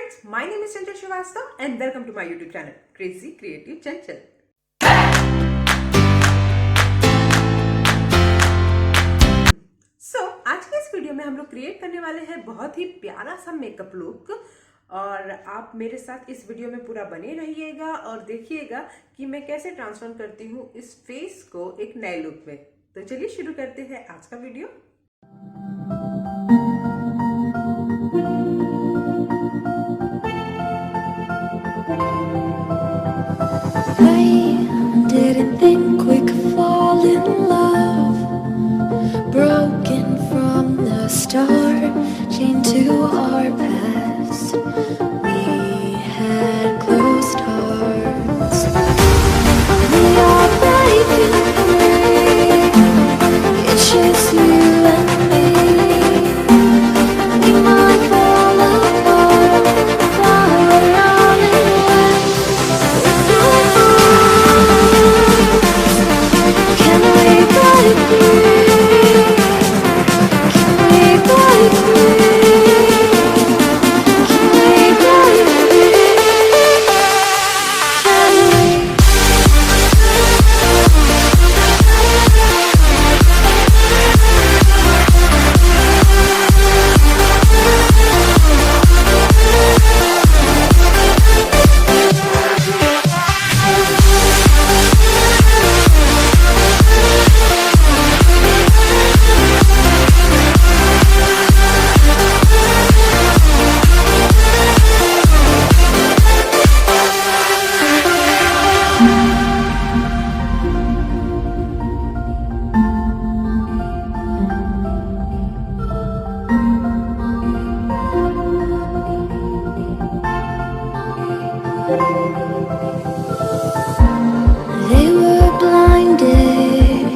friends, my name is Chanchal and welcome to my YouTube channel, Crazy Creative Chanchal. आज के इस video में हम लोग क्रिएट करने वाले हैं बहुत ही प्यारा सा मेकअप लुक और आप मेरे साथ इस वीडियो में पूरा बने रहिएगा और देखिएगा कि मैं कैसे ट्रांसफॉर्म करती हूँ इस फेस को एक नए लुक में। तो चलिए शुरू करते हैं आज का video. I didn't think we could fall in love. Broken from the start, chained to our past. We had closed hearts. We are breaking free. It's just you and me. We might fall apart, fly around and wet. Can we break free? They were blinded,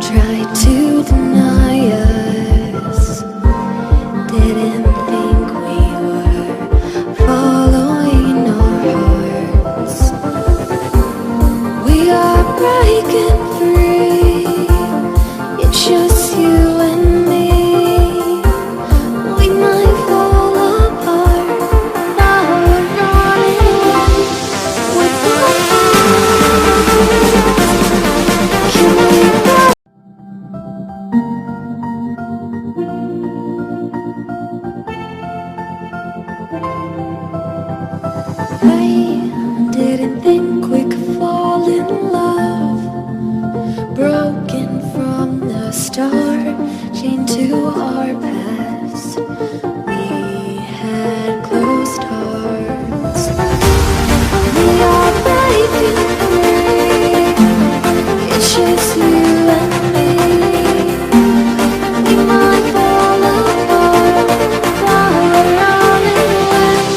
tried to deny us. Didn't think we were following our hearts. We are breaking free. It's just you and me. We might fall apart, now we're running away. I didn't think we could fall in love. Broken from the start, chained to our past. We had closed hearts. We are breaking free. It's just you and me. We might fall apart, fly around and wet.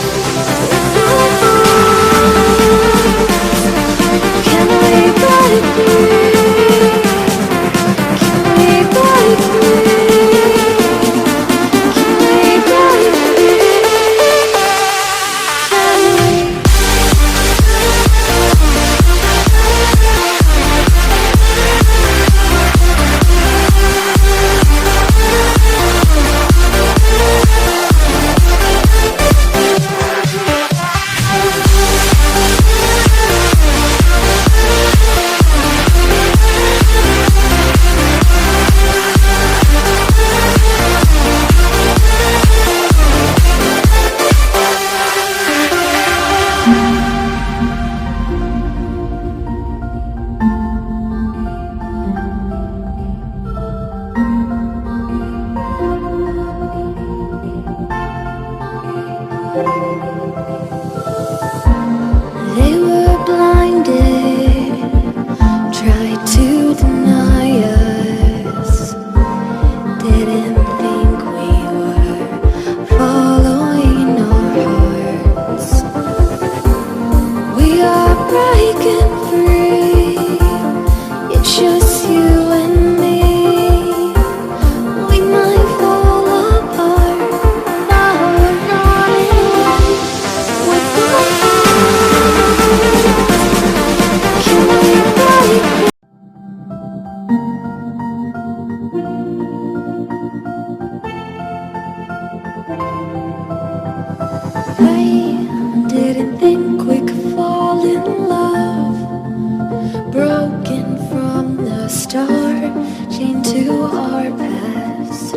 start, chained to our past.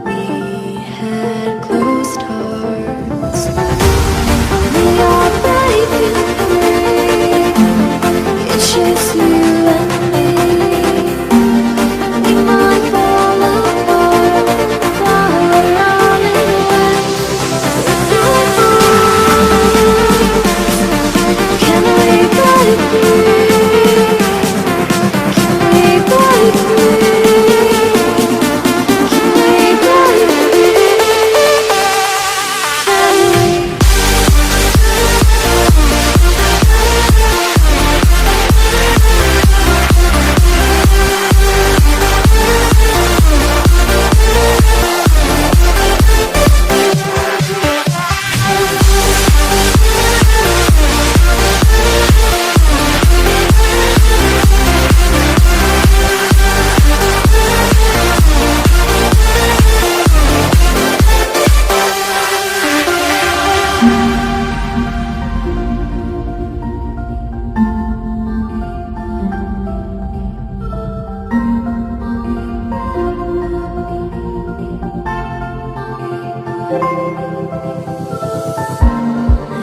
We had closed hearts. We are breaking free. It's just you and me. We might fall apart, flower running wet. Can we break free? Can we break free? Can we break free? Can we?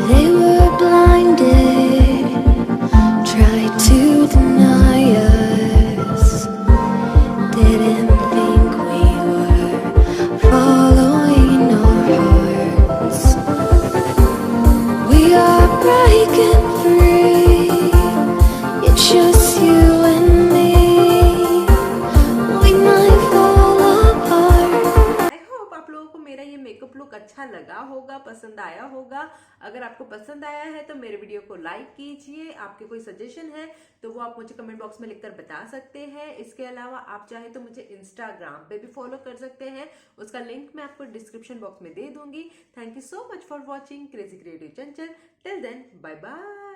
They were blinded, tried to deny us, didn't think we were following our hearts. We are breaking free, it's just you and me. We might fall apart. I hope आप लोगों को मेरा ये makeup look अच्छा लगा होगा, पसंद आया होगा। अगर आपको पसंद आया है तो मेरे वीडियो को लाइक कीजिए। आपके कोई सजेशन है तो वो आप मुझे कमेंट बॉक्स में लिखकर बता सकते हैं। इसके अलावा आप चाहे तो मुझे इंस्टाग्राम पे भी फॉलो कर सकते हैं, उसका लिंक मैं आपको डिस्क्रिप्शन बॉक्स में दे दूंगी। Thank you so much for watching crazy creative Chanchal. Till then, bye bye.